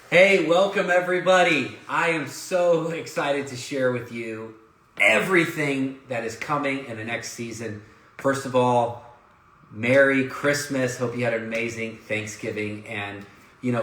Hey, welcome everybody. I am so excited to share with you everything that is coming in the next season. First of all, Merry Christmas. Hope you had an amazing Thanksgiving. And,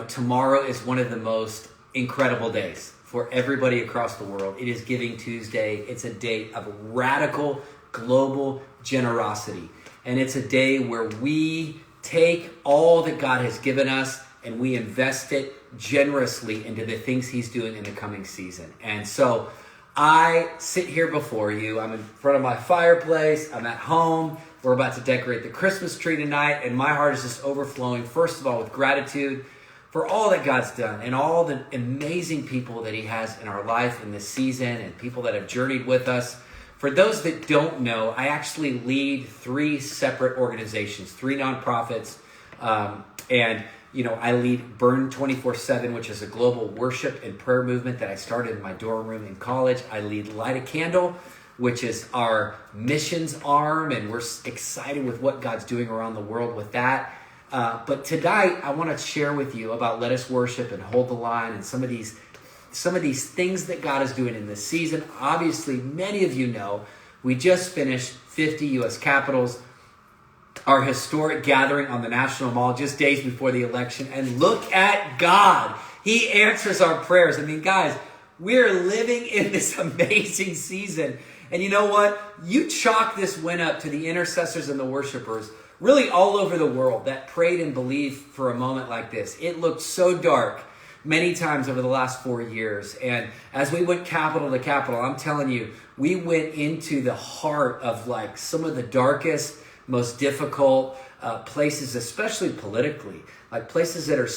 tomorrow is one of the most incredible days for everybody across the world. It is Giving Tuesday. It's a day of radical global generosity. And it's a day where we take all that God has given us and we invest it generously into the things he's doing in the coming season. And so I sit here before you. I'm in front of my fireplace. I'm at home. We're about to decorate the Christmas tree tonight. And my heart is just overflowing, first of all, with gratitude for all that God's done and all the amazing people that he has in our life in this season and people that have journeyed with us. For those that don't know, I actually lead 3 separate organizations, 3 nonprofits, I lead Burn 24/7, which is a global worship and prayer movement that I started in my dorm room in college. I lead Light a Candle, which is our missions arm, and we're excited with what God's doing around the world with that. But tonight, I want to share with you about Let Us Worship and Hold the Line and some of these things that God is doing in this season. Obviously, many of you know, we just finished 50 U.S. Capitals, our historic gathering on the National Mall just days before the election. And look at God. He answers our prayers. I mean, guys, we're living in this amazing season. And you know what? You chalk this win up to the intercessors and the worshipers really all over the world that prayed and believed for a moment like this. It looked so dark many times over the last 4 years. And as we went capital to capital, I'm telling you, we went into the heart of like some of the darkest, most difficult places, especially politically, like places that are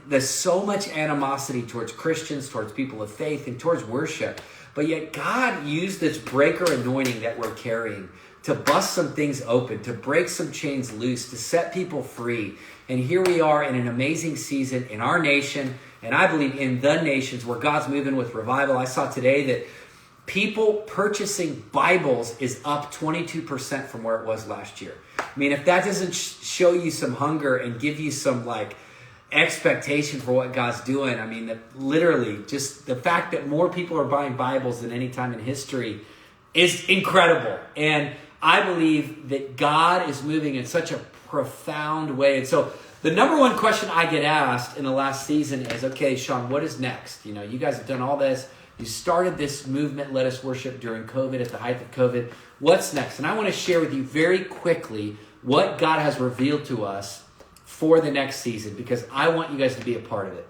there's so much animosity towards Christians, towards people of faith, and towards worship. But yet God used this breaker anointing that we're carrying to bust some things open, to break some chains loose, to set people free. And here we are in an amazing season in our nation, and I believe in the nations where God's moving with revival. I saw today that people purchasing Bibles is up 22% from where it was last year. I mean, if that doesn't show you some hunger and give you some expectation for what God's doing, I mean, literally just the fact that more people are buying Bibles than any time in history is incredible. And I believe that God is moving in such a profound way. And so the number one question I get asked in the last season is, okay, Sean, what is next? You guys have done all this. You started this movement, Let Us Worship, during COVID, at the height of COVID. What's next? And I want to share with you very quickly what God has revealed to us for the next season, because I want you guys to be a part of it.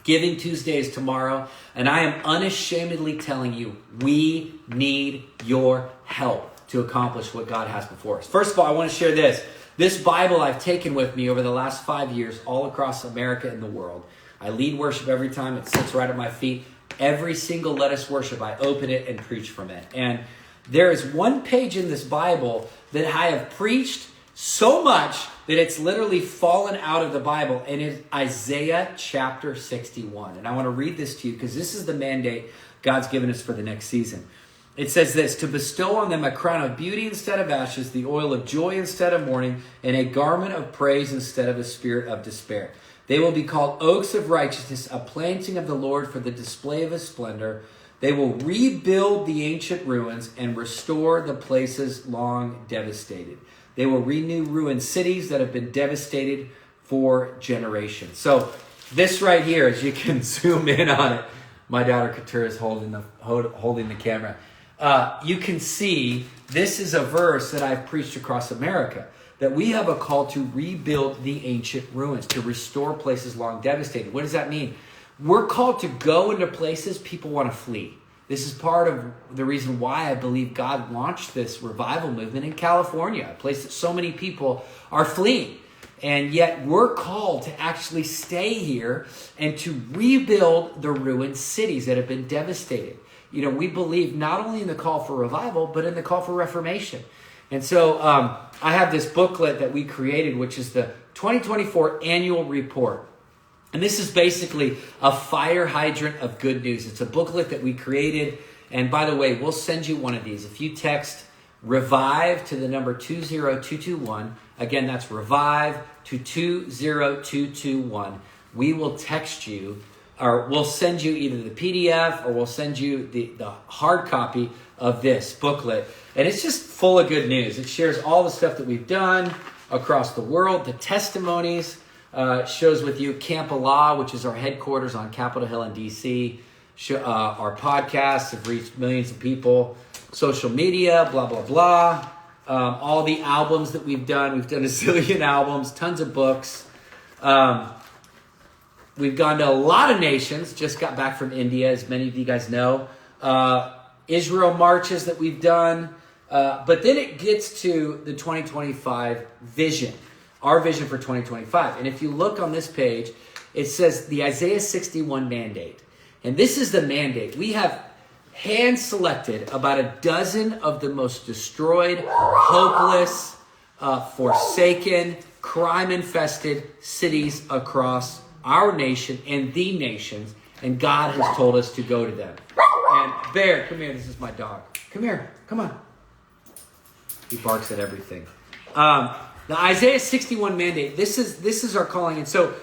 Giving Tuesday is tomorrow, and I am unashamedly telling you, we need your help to accomplish what God has before us. First of all, I want to share this. This Bible I've taken with me over the last 5 years all across America and the world. I lead worship every time. It sits right at my feet. Every single Let Us Worship, I open it and preach from it. And there is one page in this Bible that I have preached so much that it's literally fallen out of the Bible, and it's Isaiah chapter 61. And I want to read this to you because this is the mandate God's given us for the next season. It says this: to bestow on them a crown of beauty instead of ashes, the oil of joy instead of mourning, and a garment of praise instead of a spirit of despair. They will be called oaks of righteousness, a planting of the Lord for the display of his splendor. They will rebuild the ancient ruins and restore the places long devastated. They will renew ruined cities that have been devastated for generations. So this right here, as you can zoom in on it, my daughter Katura is holding the camera. You can see this is a verse that I've preached across America, that we have a call to rebuild the ancient ruins, to restore places long devastated. What does that mean? We're called to go into places people want to flee. This is part of the reason why I believe God launched this revival movement in California, a place that so many people are fleeing. And yet we're called to actually stay here and to rebuild the ruined cities that have been devastated. We believe not only in the call for revival, but in the call for reformation. And so I have this booklet that we created, which is the 2024 annual report. And this is basically a fire hydrant of good news. It's a booklet that we created. And by the way, we'll send you one of these. If you text REVIVE to the number 20221, again, that's REVIVE to 20221. we will text you, or we'll send you either the PDF or we'll send you the hard copy of this booklet. And it's just full of good news. It shares all the stuff that we've done across the world, the testimonies, shows with you Camp Allah, which is our headquarters on Capitol Hill in D.C. Our podcasts have reached millions of people, social media, blah, blah, blah. All the albums that we've done a zillion albums, tons of books. We've gone to a lot of nations, just got back from India, as many of you guys know. Israel marches that we've done. But then it gets to the 2025 vision, our vision for 2025. And if you look on this page, it says the Isaiah 61 mandate. And this is the mandate. We have hand-selected about a dozen of the most destroyed, hopeless, forsaken, crime-infested cities across our nation and the nations. And God has told us to go to them. And Bear, come here. This is my dog. Come here. Come on. He barks at everything. The Isaiah 61 mandate, this is our calling. And so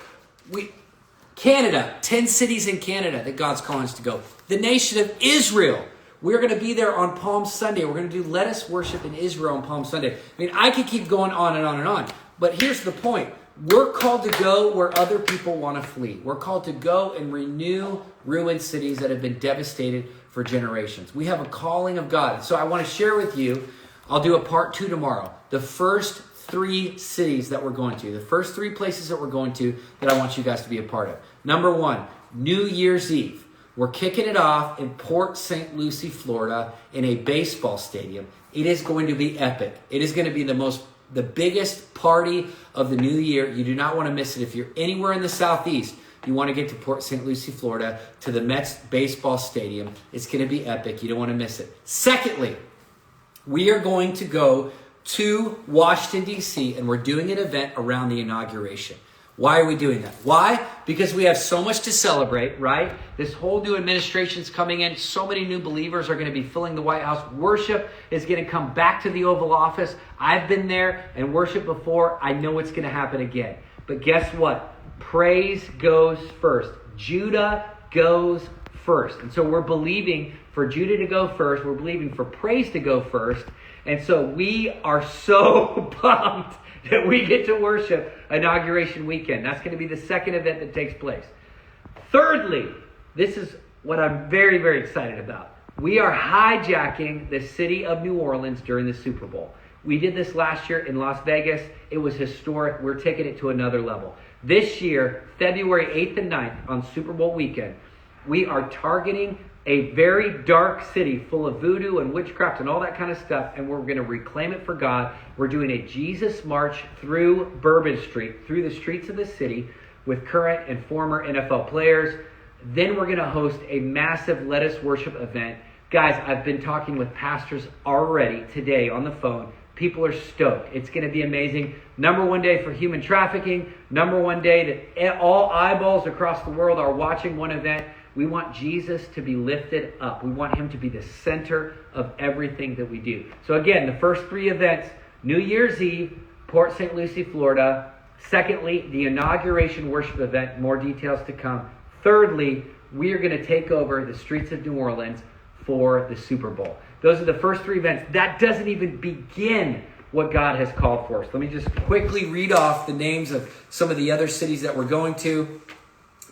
Canada, 10 cities in Canada that God's calling us to go. The nation of Israel, we're going to be there on Palm Sunday. We're going to do Let Us Worship in Israel on Palm Sunday. I mean, I could keep going on and on and on. But here's the point. We're called to go where other people want to flee. We're called to go and renew ruined cities that have been devastated for generations. We have a calling of God. So I want to share with you, I'll do a part 2 tomorrow. The first 3 cities that we're going to. The first 3 places that we're going to that I want you guys to be a part of. Number 1, New Year's Eve. We're kicking it off in Port St. Lucie, Florida, in a baseball stadium. It is going to be epic. It is going to be the biggest party of the new year. You do not want to miss it. If you're anywhere in the Southeast, you want to get to Port St. Lucie, Florida, to the Mets baseball stadium. It's going to be epic. You don't want to miss it. Secondly, we are going to go to Washington, D.C., and we're doing an event around the inauguration. Why are we doing that? Why? Because we have so much to celebrate, right? This whole new administration's coming in. So many new believers are going to be filling the White House. Worship is going to come back to the Oval Office. I've been there and worshiped before. I know it's going to happen again. But guess what? Praise goes first. Judah goes first. And so we're believing for Judah to go first. We're believing for praise to go first. And so we are so pumped that we get to worship Inauguration Weekend. That's going to be the second event that takes place. Thirdly, this is what I'm very, very excited about. We are hijacking the city of New Orleans during the Super Bowl. We did this last year in Las Vegas. It was historic. We're taking it to another level. This year, February 8th and 9th on Super Bowl weekend, we are targeting a very dark city full of voodoo and witchcraft and all that kind of stuff, and we're going to reclaim it for God. We're doing a Jesus march through Bourbon Street, through the streets of the city, with current and former NFL players. Then we're going to host a massive Let Us Worship event. Guys, I've been talking with pastors already today on the phone. People are stoked. It's going to be amazing. Number 1 day for human trafficking. Number 1 day that all eyeballs across the world are watching one event. We want Jesus to be lifted up. We want him to be the center of everything that we do. So again, the first 3 events, New Year's Eve, Port St. Lucie, Florida. Secondly, the inauguration worship event, more details to come. Thirdly, we are going to take over the streets of New Orleans for the Super Bowl. Those are the first 3 events. That doesn't even begin what God has called for us. Let me just quickly read off the names of some of the other cities that we're going to.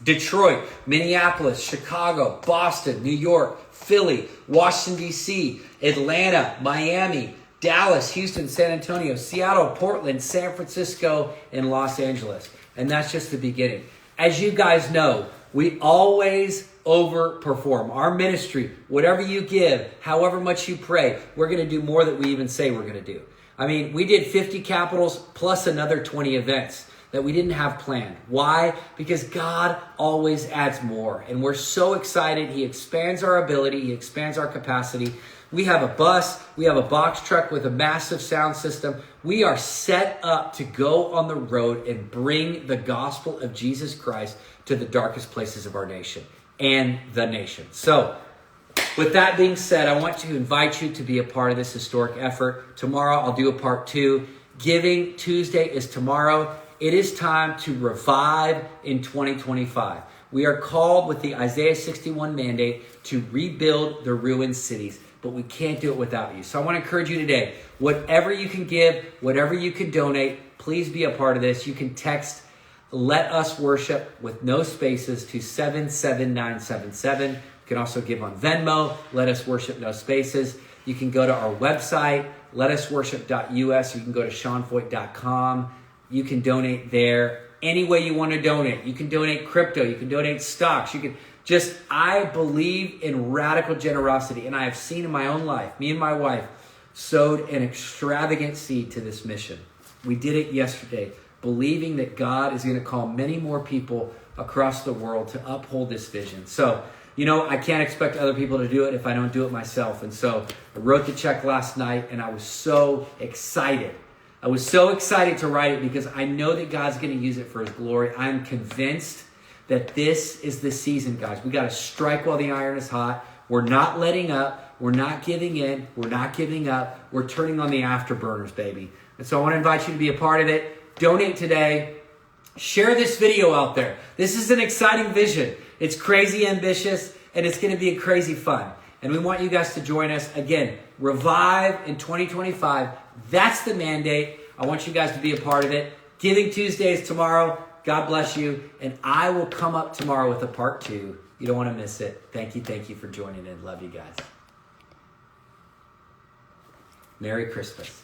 Detroit, Minneapolis, Chicago, Boston, New York, Philly, Washington, D.C., Atlanta, Miami, Dallas, Houston, San Antonio, Seattle, Portland, San Francisco, and Los Angeles. And that's just the beginning. As you guys know, we always overperform. Our ministry, whatever you give, however much you pray, we're going to do more than we even say we're going to do. I mean, we did 50 capitals plus another 20 events that we didn't have planned. Why? Because God always adds more. And we're so excited. He expands our ability. He expands our capacity. We have a bus. We have a box truck with a massive sound system. We are set up to go on the road and bring the gospel of Jesus Christ to the darkest places of our nation and the nation. So with that being said, I want to invite you to be a part of this historic effort. Tomorrow, I'll do a part 2. Giving Tuesday is tomorrow. it is time to revive in 2025. We are called with the Isaiah 61 mandate to rebuild the ruined cities, but we can't do it without you. So I want to encourage you today, whatever you can give, whatever you can donate, please be a part of this. You can text Let Us Worship with no spaces to 77977. You can also give on Venmo, Let Us Worship, no spaces. You can go to our website, letusworship.us. You can go to seanfoyt.com. You can donate there any way you want to donate. You can donate crypto. You can donate stocks. You can just, I believe in radical generosity, and I have seen in my own life, me and my wife sowed an extravagant seed to this mission. We did it yesterday, believing that God is going to call many more people across the world to uphold this vision. So, I can't expect other people to do it if I don't do it myself. And so I wrote the check last night, and I was so excited. I was so excited to write it because I know that God's going to use it for his glory. I'm convinced that this is the season, guys. We got to strike while the iron is hot. We're not letting up. We're not giving in. We're not giving up. We're turning on the afterburners, baby. And so I want to invite you to be a part of it. Donate today. Share this video out there. This is an exciting vision. It's crazy ambitious, and it's going to be crazy fun. And we want you guys to join us. Again, Revive in 2025. That's the mandate. I want you guys to be a part of it. Giving Tuesday is tomorrow. God bless you. And I will come up tomorrow with a part 2. You don't want to miss it. Thank you for joining in. Love you guys. Merry Christmas.